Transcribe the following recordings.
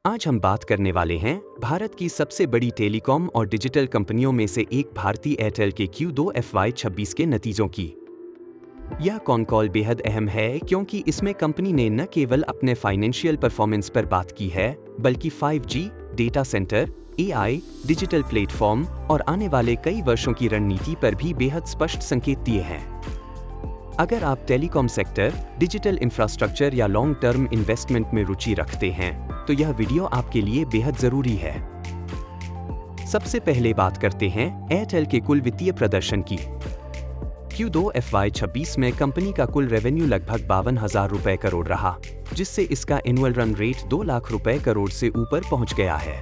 आज हम बात करने वाले हैं भारत की सबसे बड़ी टेलीकॉम और डिजिटल कंपनियों में से एक भारती एयरटेल के Q2 FY26 के नतीजों की। यह कॉन कॉल बेहद अहम है क्योंकि इसमें कंपनी ने न केवल अपने फाइनेंशियल परफॉर्मेंस पर बात की है, बल्कि 5G, data centre, AI, digital platform और आने वाले कई वर्षों की रणनीति पर भी बेहद स्पष्ट संकेत दिए हैं। अगर आप टेलीकॉम सेक्टर, डिजिटल इंफ्रास्ट्रक्चर या लॉन्ग टर्म इन्वेस्टमेंट में रुचि रखते हैं, तो यह वीडियो आपके लिए बेहद जरूरी है। सबसे पहले बात करते हैं एयरटेल के कुल वित्तीय प्रदर्शन की। Q2 FY26 में कंपनी का कुल रेवेन्यू लगभग 52,000 रुपए करोड़ रहा, जिससे इसका एनुअल रन रेट 2 लाख रुपए करोड़ से ऊपर पहुंच गया है।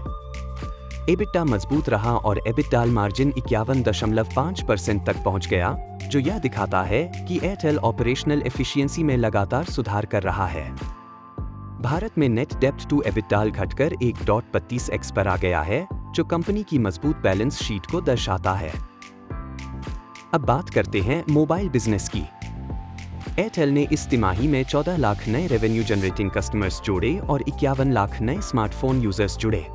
EBITDA मजबूत रहा और EBITDA मार्जिन 51.5% तक पहुंच गया, जो यह दिखाता है कि एयरटेल ऑपरेशनल एफिशिएंसी में लगातार सुधार कर रहा है। भारत में नेट डेब्ट टू EBITDA घटकर 1.32x पर आ गया है, जो कंपनी की मजबूत बैलेंस शीट को दर्शाता है। अब बात करते हैं मोबाइल बिजनेस की। एयरटेल ने इस तिमाही में 14 लाख नए रेवेन्यू जनरेटिंग कस्टमर्स जोड़े और 51 लाख नए स्मार्टफोन यूजर्स जुड़े।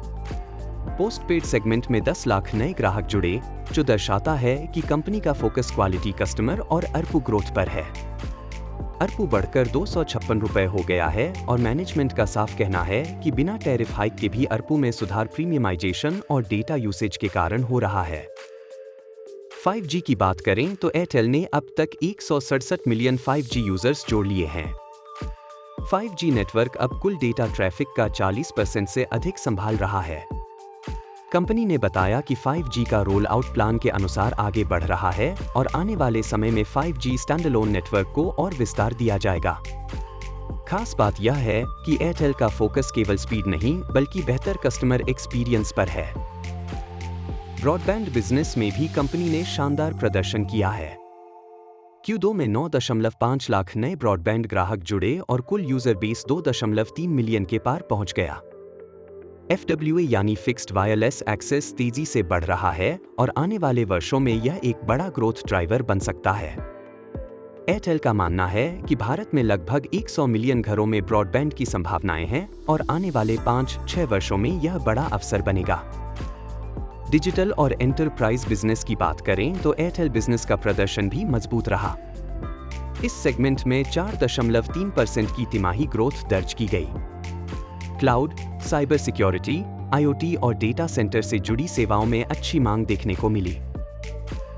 पोस्टपेड सेगमेंट में 10 लाख नए ग्राहक जुड़े, जो दर्शाता है कि कंपनी का फोकस क्वालिटी कस्टमर और ARPU ग्रोथ पर है। ARPU बढ़कर 256 रुपए हो गया है और मैनेजमेंट का साफ कहना है कि बिना टैरिफ हाइक के भी ARPU में सुधार प्रीमियमाइजेशन और डेटा यूसेज के कारण हो रहा है। 5G की बात करें तो एयरटेल ने अब तक 167 मिलियन 5G यूजर्स जोड़ लिए हैं। 5G नेटवर्क अब कुल डेटा ट्रैफिक का 40% से अधिक संभाल रहा है। कंपनी ने बताया कि 5G का रोल आउट प्लान के अनुसार आगे बढ़ रहा है और आने वाले समय में 5G स्टैंडअलोन नेटवर्क को और विस्तार दिया जाएगा। खास बात यह है कि एयरटेल का फोकस केवल स्पीड नहीं, बल्कि बेहतर कस्टमर एक्सपीरियंस पर है। ब्रॉडबैंड बिजनेस में भी कंपनी ने शानदार प्रदर्शन किया है। Q2 में 9.5 लाख नए ब्रॉडबैंड ग्राहक जुड़े और कुल यूजर बेस 2.3 मिलियन के पार पहुंच गया। FWA यानी फिक्स्ड वायरलेस एक्सेस तेजी से बढ़ रहा है और आने वाले वर्षों में यह एक बड़ा ग्रोथ ड्राइवर बन सकता है। एयरटेल का मानना है कि भारत में लगभग 100 मिलियन घरों में ब्रॉडबैंड की संभावनाएं हैं और आने वाले 5-6 वर्षों में यह बड़ा अवसर बनेगा। डिजिटल और एंटरप्राइज बिजनेस की बात करें तो एयरटेल बिजनेस का प्रदर्शन भी मजबूत रहा। इस सेगमेंट में 4.3% की तिमाही ग्रोथ दर्ज की गई। क्लाउड, साइबर सिक्योरिटी, IoT और डेटा सेंटर से जुड़ी सेवाओं में अच्छी मांग देखने को मिली।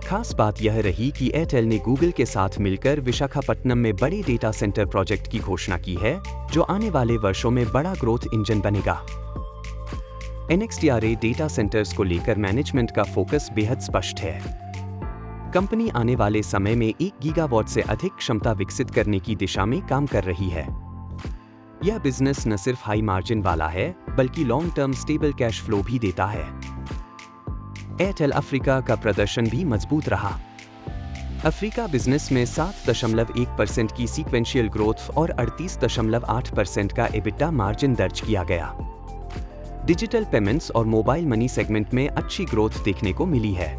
खास बात यह रही कि एयरटेल ने गूगल के साथ मिलकर विशाखापट्टनम में बड़े डेटा सेंटर प्रोजेक्ट की घोषणा की है, जो आने वाले वर्षों में बड़ा ग्रोथ इंजन बनेगा। NXTRA डेटा सेंटर्स को लेकर मैनेजमेंट का फोकस बेहद स्पष्ट है। कंपनी आने वाले समय में 1 गीगावाट से अधिक क्षमता विकसित करने की दिशा में काम कर रही है। यह बिजनेस न सिर्फ हाई मार्जिन वाला है, बल्कि long term stable cash flow भी देता है। एयरटेल अफ्रीका का प्रदर्शन भी मजबूत रहा। अफ्रीका बिजनेस में 7.1% की सीक्वेंशियल ग्रोथ और 38.8% का EBITDA मार्जिन दर्ज किया गया। डिजिटल पेमेंट्स और मोबाइल मनी सेगमेंट में अच्छी ग्रोथ देखने को मिली है।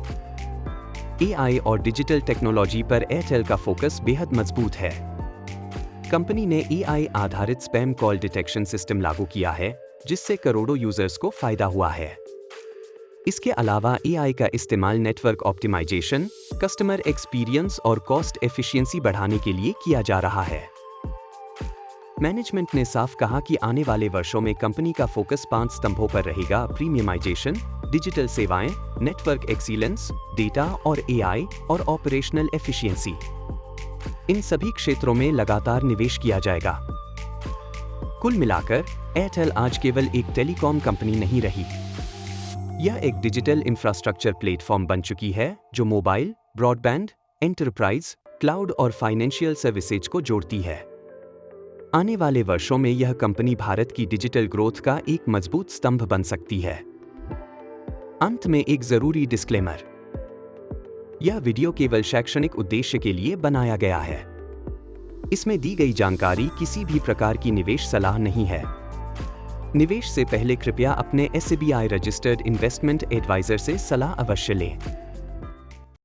AI और डिजिटल टेक्नोलॉजी पर एयरटेल का फोकस बेहद मजबूत है। कंपनी ने AI आधारित स्पैम कॉल डिटेक्शन सिस्टम लागू किया है, जिससे करोड़ों यूजर्स को फायदा हुआ है। इसके अलावा AI का इस्तेमाल नेटवर्क ऑप्टिमाइजेशन, कस्टमर एक्सपीरियंस और कॉस्ट एफिशिएंसी बढ़ाने के लिए किया जा रहा है। मैनेजमेंट ने साफ कहा कि आने वाले वर्षों में कंपनी का फोकस 5 स्तंभों पर रहेगा: प्रीमियमाइजेशन, डिजिटल सेवाएं, नेटवर्क एक्सीलेंस, डेटा और AI और ऑपरेशनल एफिशिएंसी। इन सभी क्षेत्रों में लगातार निवेश किया जाएगा। कुल मिलाकर एयरटेल आज केवल एक टेलीकॉम कंपनी नहीं रही। यह एक डिजिटल इंफ्रास्ट्रक्चर प्लेटफॉर्म बन चुकी है, जो मोबाइल, ब्रॉडबैंड, एंटरप्राइज, क्लाउड और फाइनेंशियल सर्विसेज को जोड़ती है। आने वाले वर्षों में यह कंपनी भारत की डिजिटल ग्रोथ का एक मजबूत स्तंभ बन सकती है। अंत में एक जरूरी डिस्क्लेमर: यह वीडियो केवल शैक्षणिक उद्देश्य के लिए बनाया गया है। इसमें दी गई जानकारी किसी भी प्रकार की निवेश सलाह नहीं है। निवेश से पहले कृपया अपने SBI रजिस्टर्ड इन्वेस्टमेंट एडवाइजर से सलाह अवश्य लें।